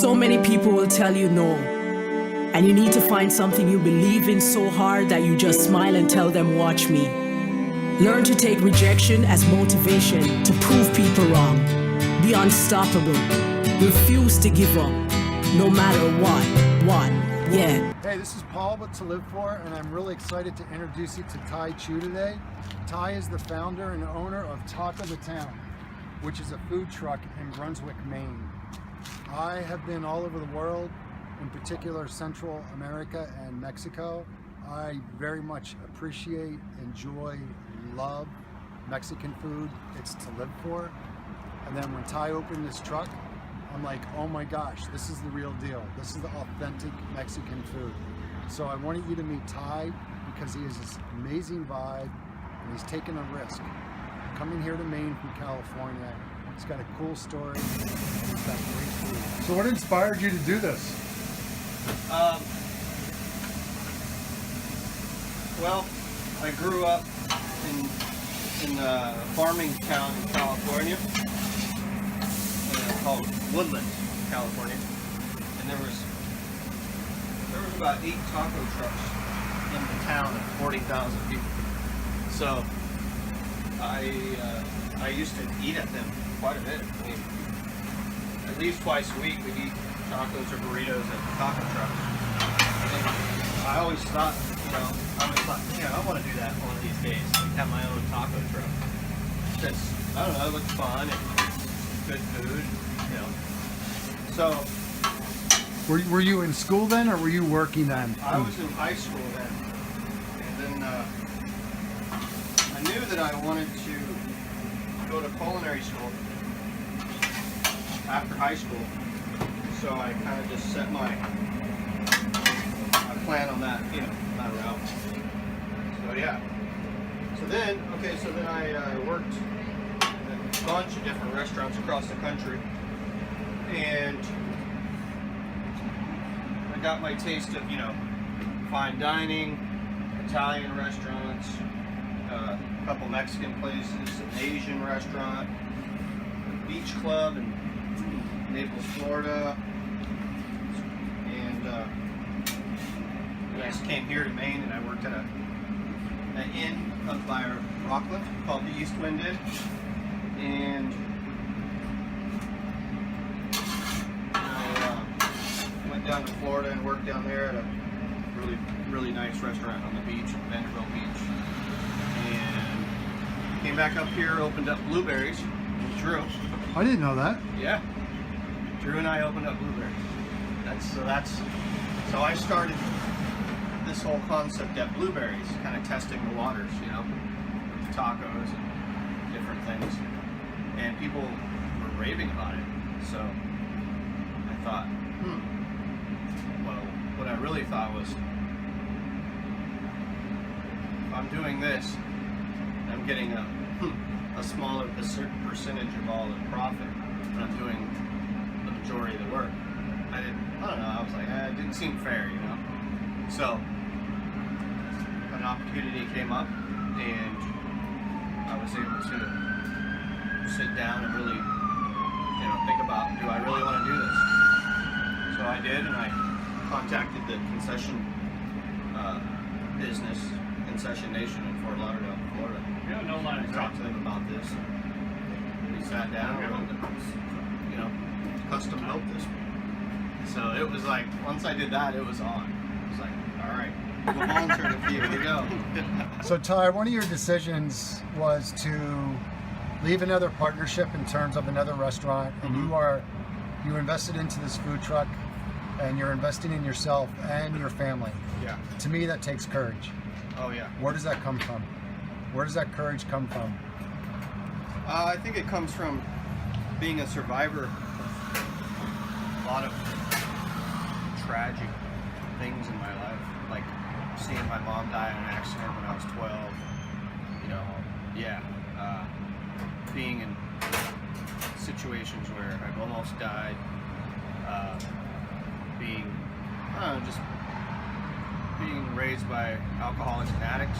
So many people will tell you no, and you need to find something you believe in so hard that you just smile and tell them, watch me. Learn to take rejection as motivation to prove people wrong. Be unstoppable. Refuse to give up, no matter what, yeah. Hey, this is Paul with To Live For, and I'm really excited to introduce you to Tai Choo today. Tai is the founder and owner of Taco the Town, which is a food truck in Brunswick, Maine. I have been all over the world, in particular Central America and Mexico. I very much appreciate, enjoy, love Mexican food. It's to live for. And then when Tai opened this truck, I'm like, oh my gosh, this is the real deal. This is the authentic Mexican food. So I wanted you to meet Tai because he has this amazing vibe and he's taken a risk. Coming here to Maine from California, he's got a cool story, he's got great food. So what inspired you to do this? Well, I grew up in a farming town in California, called Woodland, California, and there was about 8 taco trucks in the town of 40,000 people. So I used to eat at them quite a bit. I mean, at least twice a week we'd eat tacos or burritos at the taco trucks. And I always thought, I want to do that one of these days, like have my own taco truck. Because, I don't know, it looked fun and good food, you know. So, Were you in school then, or were you working then? I was in high school then, and then I knew that I wanted to go to culinary school after high school, so I kind of just set my plan on that, that route. So yeah. So then I worked in a bunch of different restaurants across the country, and I got my taste of, fine dining, Italian restaurants, a couple Mexican places, an Asian restaurant, a beach club in Naples, Florida, and I just came here to Maine and I worked at an inn up by Rockland called the East Wind Inn, and went down to Florida and worked down there at a really, really nice restaurant on the beach, Vanderbilt Beach, and came back up here, opened up Blueberries with Drew. I didn't know that. Yeah, Drew and I opened up Blueberries. So I started this whole concept at Blueberries, kind of testing the waters, with the tacos and different things, and people were raving about it. So I thought, well, what I really thought was, if I'm doing this, I'm getting a smaller percentage of all the profit, but I'm doing the majority of the work. I don't know, I was like, it didn't seem fair, So, an opportunity came up, and I was able to sit down and really, think about, do I really want to do this? So I did, and I contacted the concession business, Concession Nation in Fort Lauderdale, Florida. Yeah, no line. I talked to them about this. We sat down and, custom built this. So it was like, once I did that, it was on. It was like, all right, we'll volunteer a few, here we go. So Tai, one of your decisions was to leave another partnership in terms of another restaurant, and you invested into this food truck, and you're investing in yourself and your family. Yeah. To me, that takes courage. Oh yeah. Where does that come from? Where does that courage come from? I think it comes from being a survivor of a lot of tragic things in my life, like seeing my mom die in an accident when I was 12, being in situations where I've almost died, being raised by alcoholics and addicts,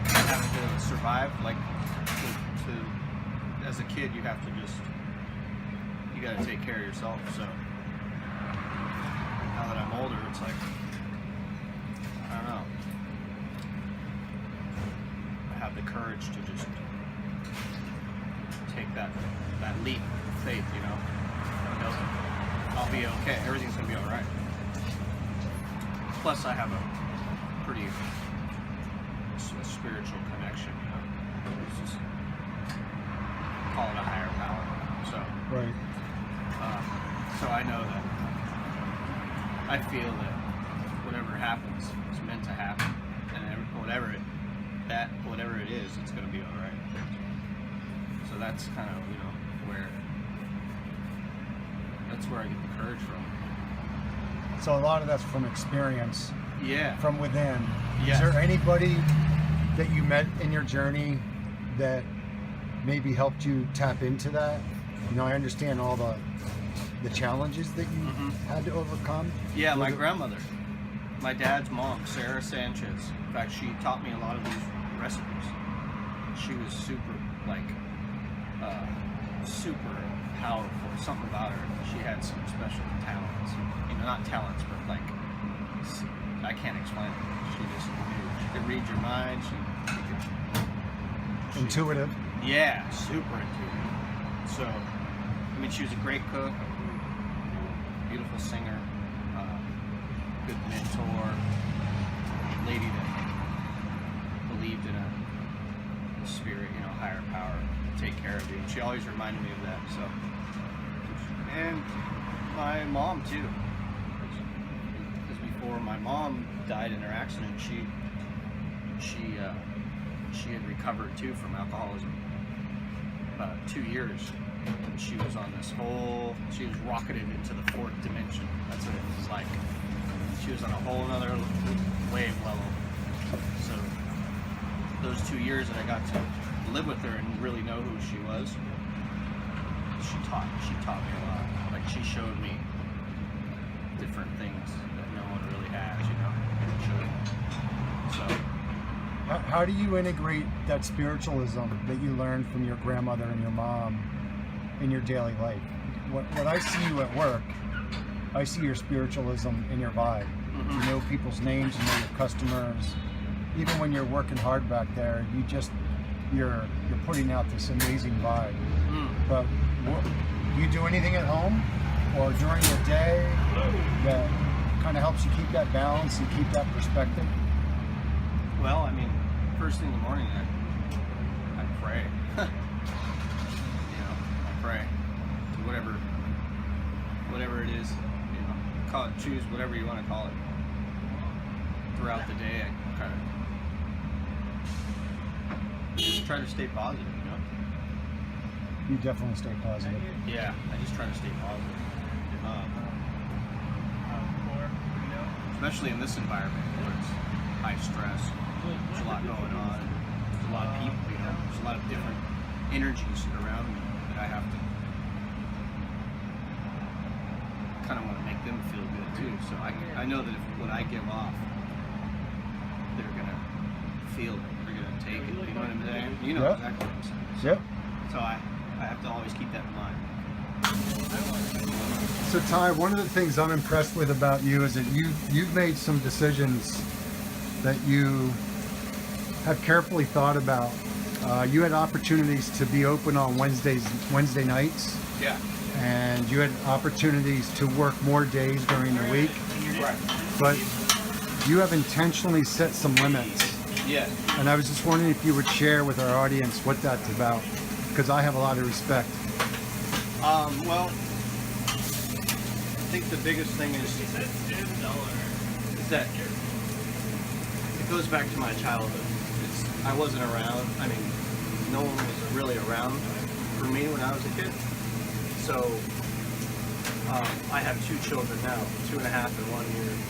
having to survive, like, as a kid, you gotta take care of yourself, so it's like, I don't know. I have the courage to just take that leap of faith, you know. I'll be okay. Everything's gonna be all right. Plus, I have a pretty spiritual connection, you know. It's just call it a higher power. So Right. So I know that I feel that whatever happens is meant to happen, and whatever it is, it's gonna be all right. So that's kind of, you know, that's where I get the courage from. So a lot of that's from experience, Yeah. from within. Yes. Is there anybody that you met in your journey that maybe helped you tap into that? You know, I understand all the challenges that you had to overcome. Yeah, my grandmother, my dad's mom, Sarah Sanchez. In fact, she taught me a lot of these recipes. She was super powerful. Something about her. She had some special talents. You know, not talents, but like, I can't explain it. She just knew. She could read your mind. She Intuitive. Yeah, super intuitive. So, I mean, she was a great cook, beautiful singer, good mentor, lady that believed in a spirit, you know, higher power, to take care of you. And she always reminded me of that. So, and my mom too, because before my mom died in her accident, she had recovered too from alcoholism. About 2 years. She was on this she was rocketed into the 4th dimension. That's what it was like. She was on a whole other wave level. So those 2 years that I got to live with her and really know who she was, she taught me a lot. Like, she showed me different things that no one really has, you know. So How do you integrate that spiritualism that you learned from your grandmother and your mom in your daily life? When I see you at work, I see your spiritualism in your vibe. You know people's names, you know your customers. Even when you're working hard back there, you're putting out this amazing vibe. But do you do anything at home or during the day that kind of helps you keep that balance and keep that perspective? Well, I mean, first thing in the morning, I pray. You know, I pray to whatever it is. You know, choose whatever you want to call it. Throughout the day, I kind of just try to stay positive. You know. You definitely stay positive. Yeah, I just try to stay positive. Especially in this environment where it's high stress. There's a lot going on. There's a lot of people, you know. There's a lot of different energies around me that I have to kind of want to make them feel good too. So I know that when I give off, they're gonna feel it. They're gonna take it. You know what I'm saying? You know exactly what I'm saying. Yep. So I have to always keep that in mind. So Tai, one of the things I'm impressed with about you is that you've made some decisions that you have carefully thought about. You had opportunities to be open on Wednesday nights. Yeah. And you had opportunities to work more days during the week. Right. But you have intentionally set some limits. Yeah. And I was just wondering if you would share with our audience what that's about, because I have a lot of respect. Well, I think the biggest thing is that it goes back to my childhood. I wasn't around. I mean, no one was really around for me when I was a kid. So I have 2 children now, 2.5 and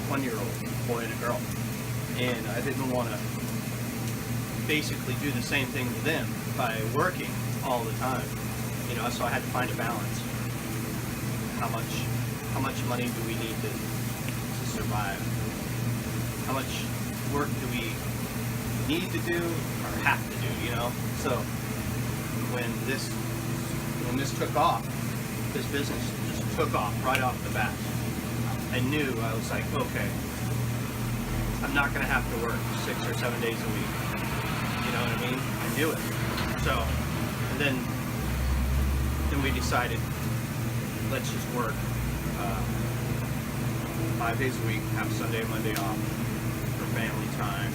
1 year old, a boy and a girl. And I didn't want to basically do the same thing to them by working all the time. You know, so I had to find a balance. How much money do we need to survive? How much work do we need to do or have to do, you know? So when this took off, this business just took off right off the bat. I knew, I was like, okay, I'm not going to have to work 6 or 7 days a week. You know what I mean? I knew it. So, and then we decided, let's just work 5 days a week, have Sunday and Monday off for family time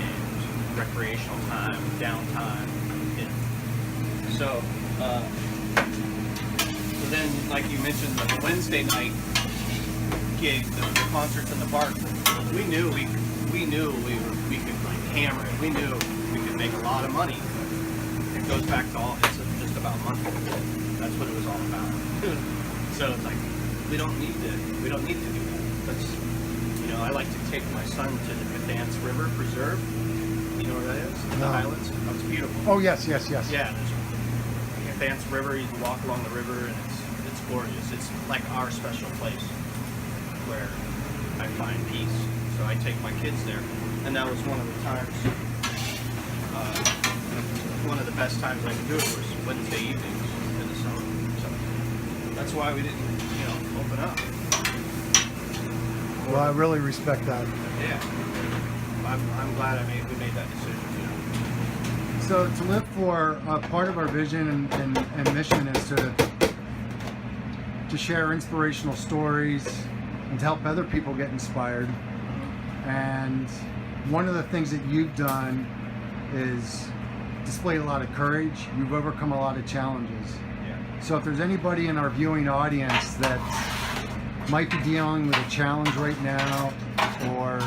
and recreational time, downtime. So then, like you mentioned, the Wednesday night gig, the concerts in the park, we knew we could like hammer it. We knew we could make a lot of money. It goes back to it's just about money. That's what it was all about. So it's like we don't need to do that. That's, you know, I like to take my son to the Cadence River Preserve. You know where that is? In the Highlands. That's beautiful. Oh yes. Yeah, there's Cadence River. You can walk along the river, and it's gorgeous. It's like our special place where I find peace. So I take my kids there, and that was one of the times. One of the best times I could do it was Wednesday evenings in the summer. So that's why we didn't, open up. Well, I really respect that. Yeah, I'm glad we made that decision. So to live for part of our vision and mission is to share inspirational stories and to help other people get inspired. And one of the things that you've done is display a lot of courage. You've overcome a lot of challenges. Yeah. So if there's anybody in our viewing audience that might be dealing with a challenge right now or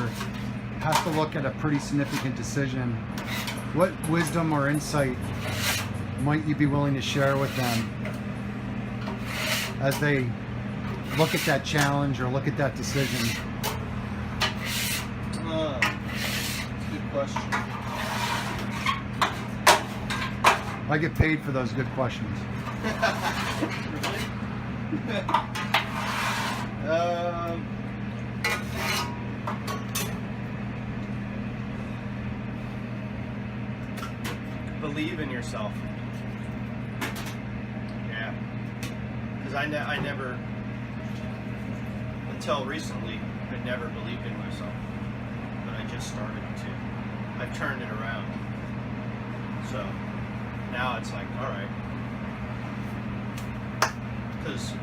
has to look at a pretty significant decision, what wisdom or insight might you be willing to share with them as they look at that challenge or look at that decision? That's a good question. I get paid for those good questions. Believe in yourself. Yeah. Because I never, until recently, I never believed in myself. But I just started to. I've turned it around. So now it's like, all right. Because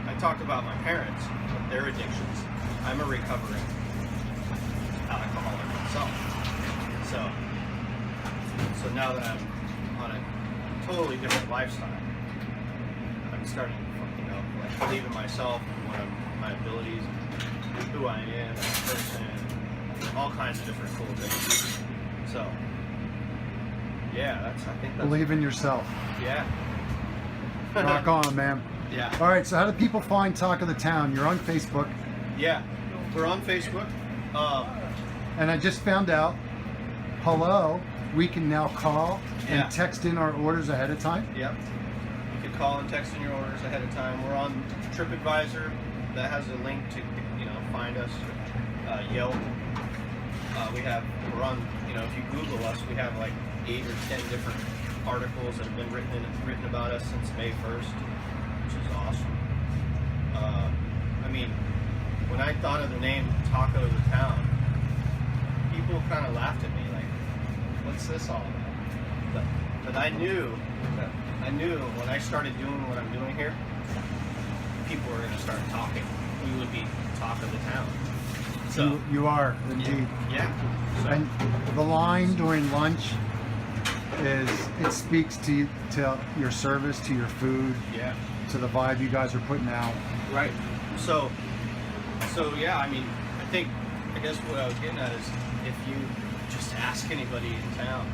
I talked about my parents, their addictions. I'm a recovering alcoholic myself. So now that I'm on a totally different lifestyle, I'm starting to, like, believe in myself and my abilities, and who I am as a person, all kinds of different cool things. So, yeah, I think that's... Believe in yourself. Yeah. Rock on, man. Yeah. All right, so how do people find Talk of the Town? You're on Facebook. Yeah, we're on Facebook. And I just found out, we can now call and text in our orders ahead of time. Yep. You can call and text in your orders ahead of time. We're on Tripadvisor. That has a link to, find us. Yelp. We're on, if you Google us, we have like 8 or 10 different articles that have been written about us since May 1st, which is awesome. When I thought of the name Taco of the Town, people kind of laughed at me, like, what's this all about? But I knew when I started doing what I'm doing here, people were going to start talking. We would be talk of the town. So you are, indeed. Yeah. So, and the line during lunch is, it speaks to your service, to your food, to the vibe you guys are putting out. Right. So yeah, I guess what I was getting at is, if you just ask anybody in town,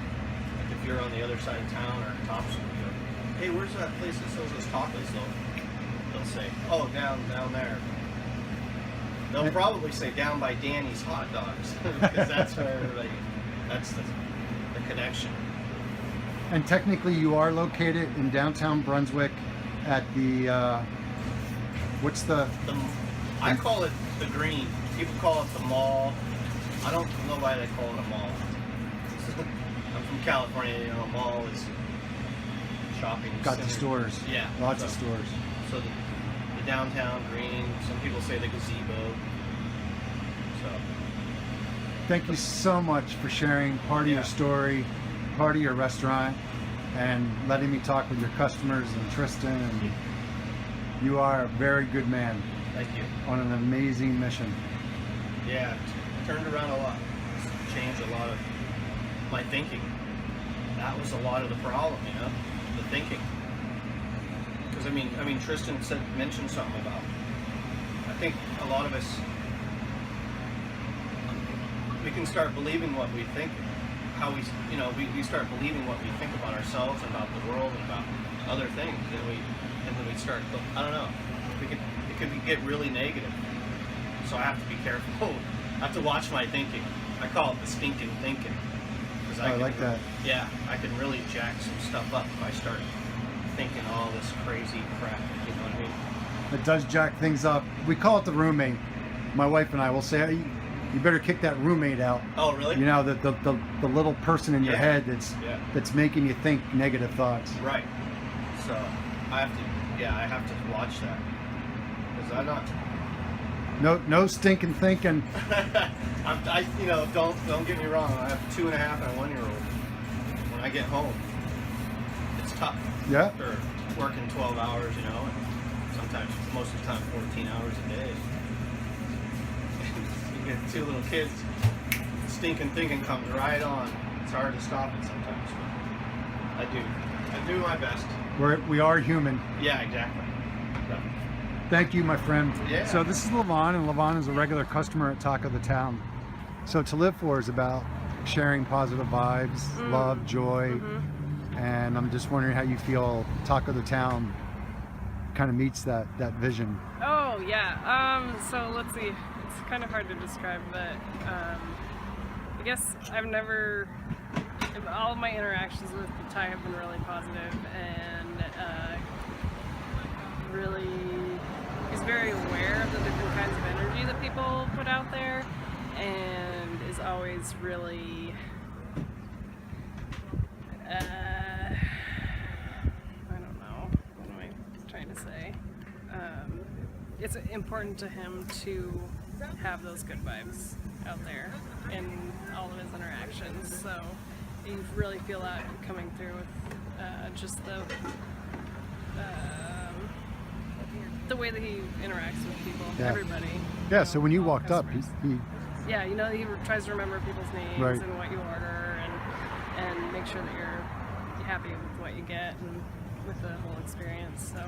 like if you're on the other side of town or in Thompson, you go, hey, where's that place that sells those tacos? They'll say, oh, down there. They'll probably say down by Danny's hot dogs, because that's where everybody, that's the connection. And technically you are located in downtown Brunswick at the, I call it the Green. People call it the mall. I don't know why they call it a mall. I'm from California, a mall is shopping got center. the stores. Yeah. Lots of stores. So the downtown Green, some people say say the gazebo. So. Thank you so much for sharing part of your story, part of your restaurant, and letting me talk with your customers and Tristan. And you are a very good man. Thank you. On an amazing mission. Yeah, turned around a lot. Changed a lot of my thinking. That was a lot of the problem, you know, the thinking. Because I mean, Tristan mentioned something about. I think a lot of us, we can start believing what we think, how we start believing what we think about ourselves and about the world and about other things, and then we start. I don't know. It could get really negative. So I have to be careful. I have to watch my thinking. I call it the Stinkin Thinkin. I like that. Yeah, I can really jack some stuff up if I start thinking all this crazy crap. You know what I mean? It does jack things up. We call it the roommate. My wife and I will say, "Hey, you better kick that roommate out." Oh, really? You know, the little person in your head that's making you think negative thoughts. Right. So I have to watch that. Because I'm not. No stinking thinking. Don't get me wrong. I have a 2.5 and a 1-year-old. When I get home, it's tough. Yeah. After working 12 hours, and sometimes, most of the time, 14 hours a day. And you get 2 little kids. Stinkin Thinkin comes right on. It's hard to stop it sometimes. But I do my best. We are human. Yeah, exactly. Thank you, my friend. Yeah. So this is Levon, and Levon is a regular customer at Taco the Town. So To Live For is about sharing positive vibes, love, joy, and I'm just wondering how you feel Taco the Town kind of meets that vision. Oh yeah. So let's see. It's kind of hard to describe, but I guess all of my interactions with the Thai have been really positive, and really. He's very aware of the different kinds of energy that people put out there, and is always really I don't know, what am I trying to say? It's important to him to have those good vibes out there in all of his interactions, so you really feel that coming through with just the way that he interacts with people, everybody. Yeah, so when you walked up, he he tries to remember people's names and what you order, and make sure that you're happy with what you get and with the whole experience. So,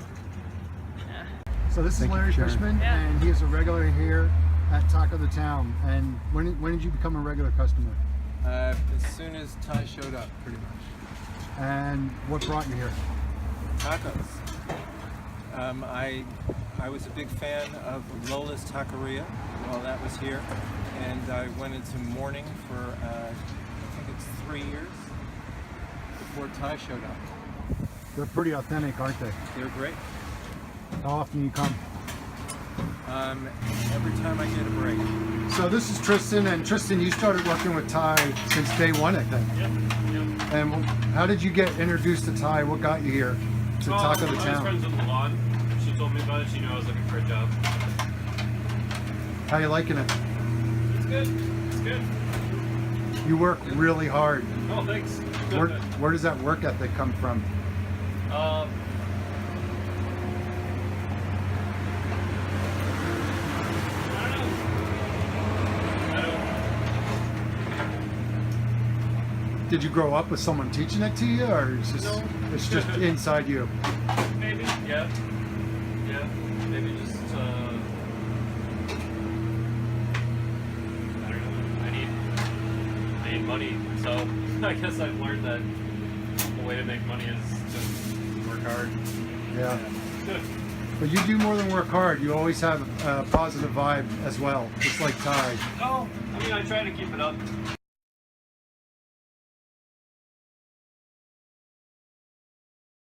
yeah. So this is Larry Fishman, and he is a regular here at Taco the Town. And when did you become a regular customer? As soon as Tai showed up, pretty much. And what brought you here? Tacos. I was a big fan of Lola's Taqueria while that was here, and I went into mourning for I think it's 3 years before Tai showed up. They're pretty authentic, aren't they? They're great. How often do you come? Every time I get a break. So this is Tristan, and Tristan, you started working with Tai since day one, I think. Yep. And how did you get introduced to Tai? What got you here to Taco the I was Town? friends with Levon. She told me about it. She knew I was looking for a job. How you liking it? It's good. It's good. You work really hard. Oh, thanks. Good. Where does that work ethic come from? Did you grow up with someone teaching it to you, or it's just inside you? Maybe, yeah. Maybe just I don't know. I need money, so I guess I've learned that the way to make money is to work hard. Yeah. Good. But you do more than work hard. You always have a positive vibe as well, just like Tai. Oh, I mean, I try to keep it up.